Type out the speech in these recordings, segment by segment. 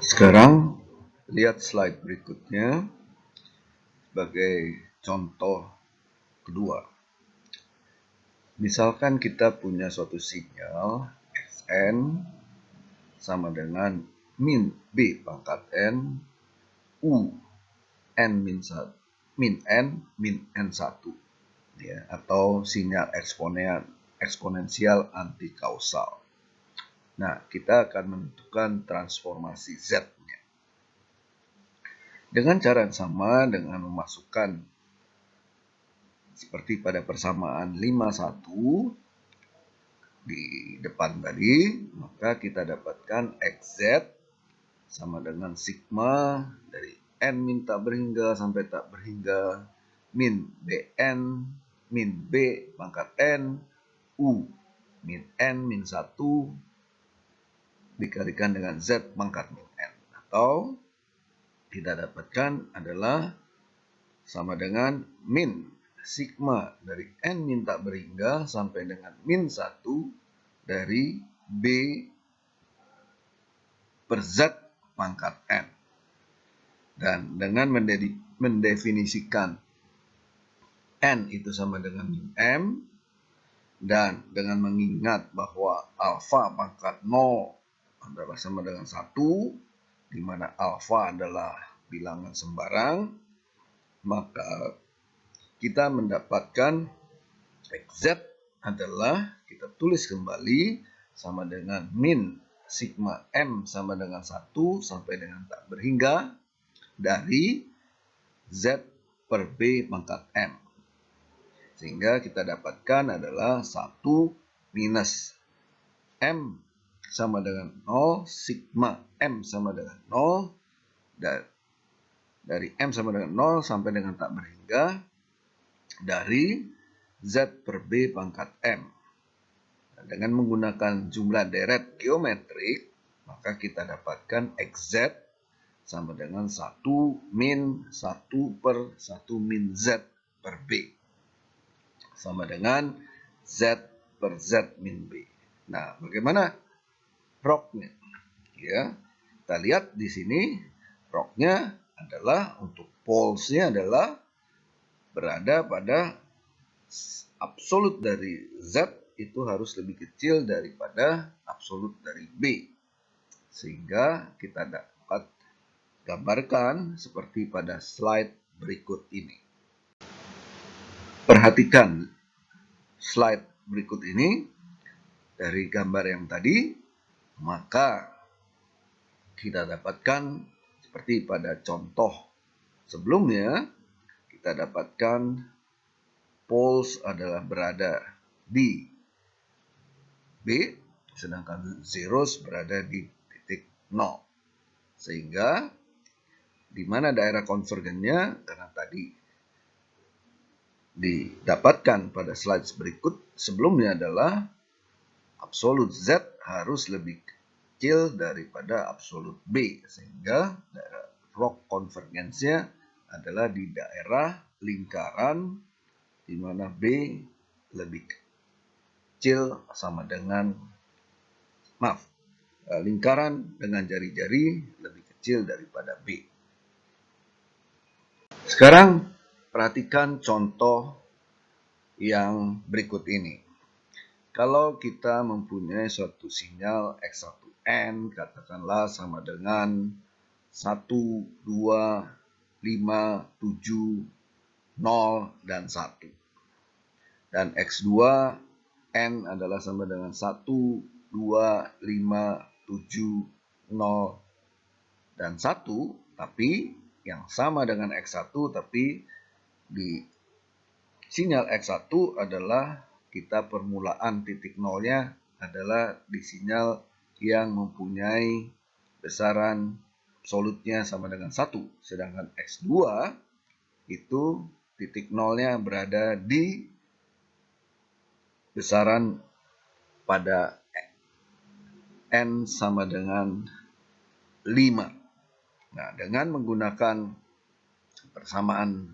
Sekarang lihat slide berikutnya sebagai contoh kedua. Misalkan kita punya suatu sinyal Xn sama dengan min B pangkat N U N min N min N1 ya, atau sinyal eksponensial anti kausal. Nah, kita akan menentukan transformasi Z-nya. Dengan cara yang sama dengan memasukkan seperti pada persamaan 51 di depan tadi, maka kita dapatkan XZ sama dengan sigma dari N min tak berhingga sampai tak berhingga min Bn min B pangkat N U min N min 1 dikalikan dengan Z pangkat min N, atau kita dapatkan adalah sama dengan min sigma dari N min tak berhingga sampai dengan min 1 dari B per Z pangkat N. Dan dengan mendefinisikan N itu sama dengan min M, dan dengan mengingat bahwa alfa pangkat 0 adalah sama dengan 1, di mana alfa adalah bilangan sembarang, maka kita mendapatkan XZ adalah, kita tulis kembali, sama dengan min sigma M sama dengan 1 sampai dengan tak berhingga dari Z per B pangkat M. Sehingga kita dapatkan adalah 1 minus M sama dengan 0, sigma M sama dengan 0, dan dari M sama dengan 0 sampai dengan tak berhingga dari Z per B pangkat M. Nah, dengan menggunakan jumlah deret geometrik, maka kita dapatkan XZ sama dengan 1 min 1 per 1 min Z per B, sama dengan Z per Z min B. Nah, bagaimana roknya? Ya, kita lihat di sini roknya adalah, untuk polesnya adalah berada pada absolut dari Z itu harus lebih kecil daripada absolut dari B. Sehingga kita dapat gambarkan seperti pada slide berikut ini. Perhatikan slide berikut ini. Dari gambar yang tadi, maka kita dapatkan seperti pada contoh sebelumnya, kita dapatkan poles adalah berada di B, sedangkan zeros berada di titik 0. Sehingga di mana daerah konvergennya, karena tadi didapatkan pada slide berikut sebelumnya adalah absolut Z harus lebih kecil daripada absolut B, sehingga daerah rock konvergensinya adalah di daerah lingkaran di mana B lebih kecil sama dengan, lingkaran dengan jari-jari lebih kecil daripada B. Sekarang perhatikan contoh yang berikut ini. Kalau kita mempunyai suatu sinyal X1N, katakanlah sama dengan 1, 2, 5, 7, 0, dan 1. Dan X2N adalah sama dengan 1, 2, 5, 7, 0, dan 1, tapi yang sama dengan X1, tapi di sinyal X1 adalah kita permulaan titik nolnya adalah di sinyal yang mempunyai besaran absolutnya sama dengan 1. Sedangkan X2 itu titik nolnya berada di besaran pada N sama dengan 5. Nah, dengan menggunakan persamaan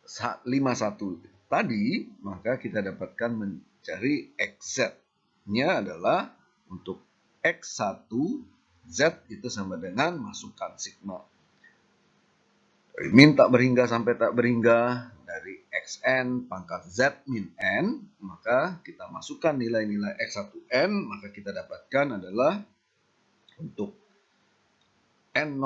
51 tadi, maka kita dapatkan mencari XZ-nya adalah untuk X1 Z itu sama dengan masukkan sigma dari min tak berhingga sampai tak berhingga, dari xn pangkat z min n, maka kita masukkan nilai-nilai x1n, maka kita dapatkan adalah untuk n0,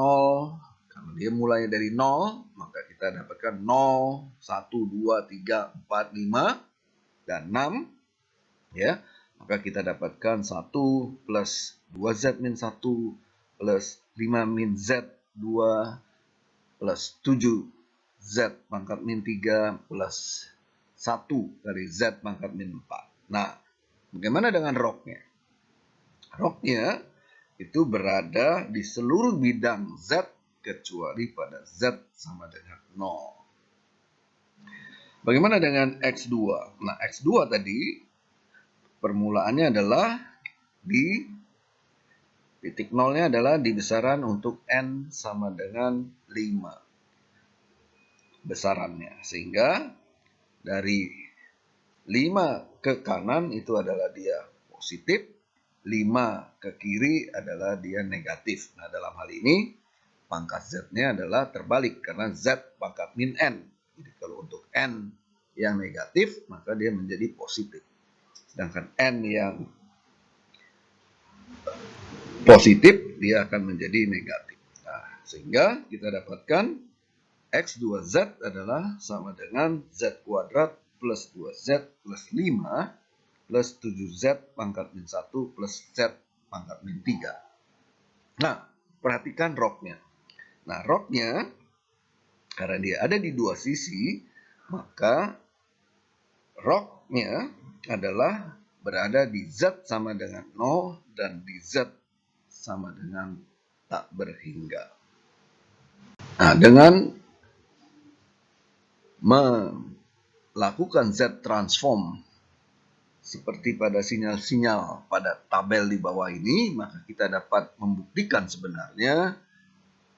karena dia mulainya dari 0, maka kita dapatkan 0, 1, 2, 3, 4, 5, dan 6, ya. Maka kita dapatkan 1 plus 2z min 1 plus 5 min z 2 plus 7z pangkat min 3 plus 1 dari z pangkat min 4. Nah, bagaimana dengan roknya? Roknya itu berada di seluruh bidang z kecuali pada z sama dengan 0. Bagaimana dengan x2? Nah, x2 tadi permulaannya adalah di titik nolnya adalah di besaran untuk n sama dengan 5 besarannya. Sehingga dari 5 ke kanan itu adalah dia positif, 5 ke kiri adalah dia negatif. Nah, dalam hal ini pangkat z-nya adalah terbalik karena z pangkat min n. Jadi kalau untuk n yang negatif maka dia menjadi positif. Sedangkan n yang positif dia akan menjadi negatif. Nah, sehingga kita dapatkan x2z adalah sama dengan z kuadrat plus 2z plus 5 plus 7z pangkat min 1 plus z pangkat min 3. Nah, perhatikan roknya. Nah, roknya karena dia ada di dua sisi, maka roknya adalah berada di z sama dengan 0 dan di z sama dengan tak berhingga. Nah, dengan melakukan Z transform seperti pada sinyal-sinyal pada tabel di bawah ini, maka kita dapat membuktikan sebenarnya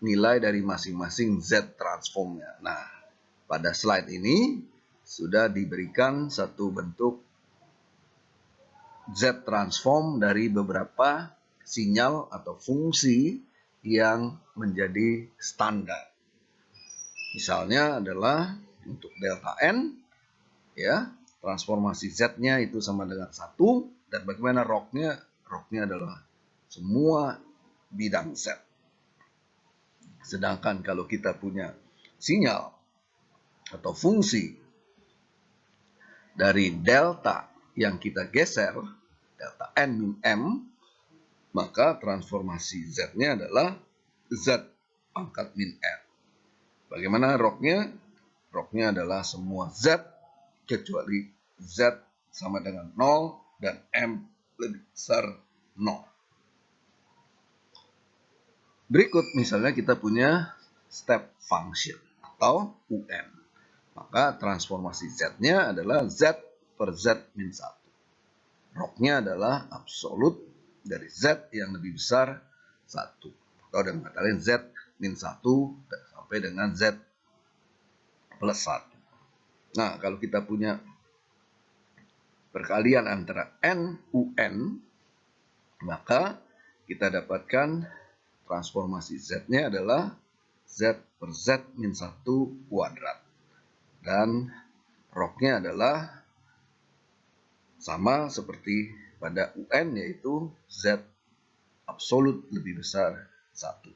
nilai dari masing-masing Z transformnya. Nah, pada slide ini sudah diberikan satu bentuk Z transform dari beberapa sinyal atau fungsi yang menjadi standar. Misalnya adalah untuk delta n, ya, transformasi z-nya itu sama dengan 1, dan bagaimana roknya? Roknya adalah semua bidang z. Sedangkan kalau kita punya sinyal atau fungsi dari delta yang kita geser, delta n min m, maka transformasi z-nya adalah z pangkat min n. Bagaimana roknya? Roknya adalah semua z kecuali z sama dengan 0 dan m lebih besar 0. Berikut misalnya kita punya step function atau UN. Maka transformasi z-nya adalah z per z min 1. Roknya adalah absolut dari z yang lebih besar 1. Atau dengan kata lain z min 1 sampai dengan z plus 1. Nah, kalau kita punya perkalian antara n, un, maka kita dapatkan transformasi z-nya adalah z per z min 1 kuadrat. Dan roknya adalah sama seperti pada un, yaitu z absolut lebih besar 1.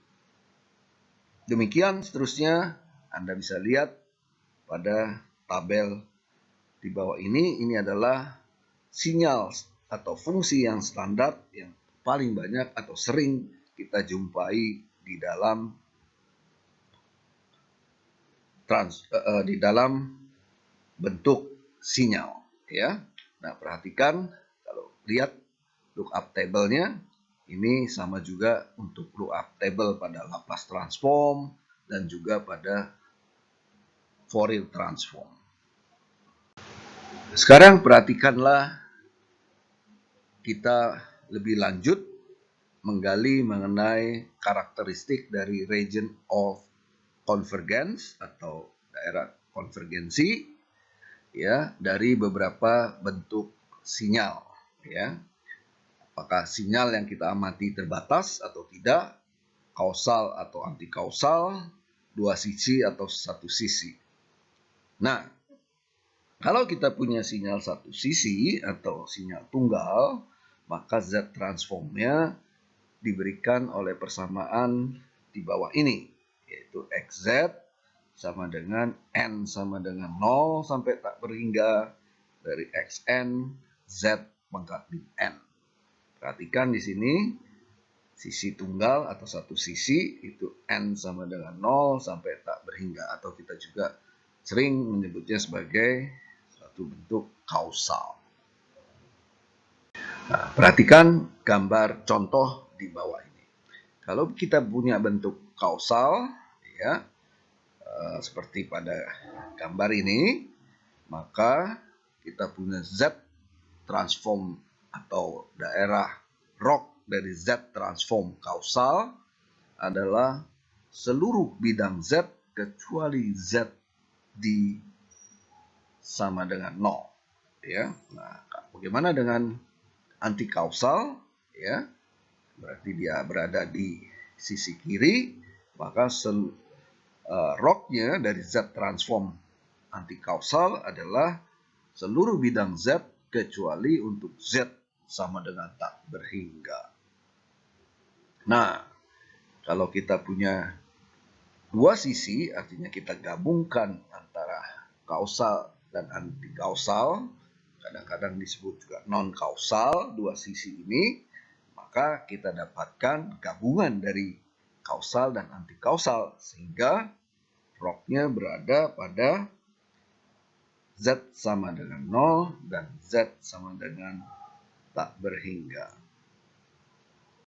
Demikian seterusnya Anda bisa lihat pada tabel di bawah ini adalah sinyal atau fungsi yang standar yang paling banyak atau sering kita jumpai di dalam bentuk sinyal, ya. Nah, perhatikan kalau lihat lookup table-nya ini sama juga untuk lookup table pada Laplace transform dan juga pada Fourier transform. Sekarang perhatikanlah kita lebih lanjut menggali mengenai karakteristik dari region of convergence atau daerah konvergensi, ya, dari beberapa bentuk sinyal, ya. Apakah sinyal yang kita amati terbatas atau tidak, kausal atau anti kausal, dua sisi atau satu sisi. Nah, kalau kita punya sinyal satu sisi atau sinyal tunggal, maka Z transformnya diberikan oleh persamaan di bawah ini, yaitu XZ sama dengan N sama dengan 0 sampai tak berhingga dari XN Z pangkat min N. Perhatikan di sini sisi tunggal atau satu sisi itu N sama dengan 0 sampai tak berhingga, atau kita juga sering menyebutnya sebagai suatu bentuk kausal. Nah, perhatikan gambar contoh di bawah ini. Kalau kita punya bentuk kausal, ya, seperti pada gambar ini, maka kita punya Z transform atau daerah ROC dari Z transform kausal adalah seluruh bidang Z kecuali Z di sama dengan 0. Ya. Nah, bagaimana dengan anti kausal? Ya, berarti dia berada di sisi kiri, maka ROC-nya dari Z transform anti kausal adalah seluruh bidang Z kecuali untuk Z sama dengan tak berhingga. Nah, kalau kita punya dua sisi, artinya kita gabungkan antara kausal dan anti kausal, kadang-kadang disebut juga non kausal, dua sisi ini, maka kita dapatkan gabungan dari kausal dan anti kausal, sehingga ROC-nya berada pada Z sama dengan 0 dan Z sama dengan tak berhingga.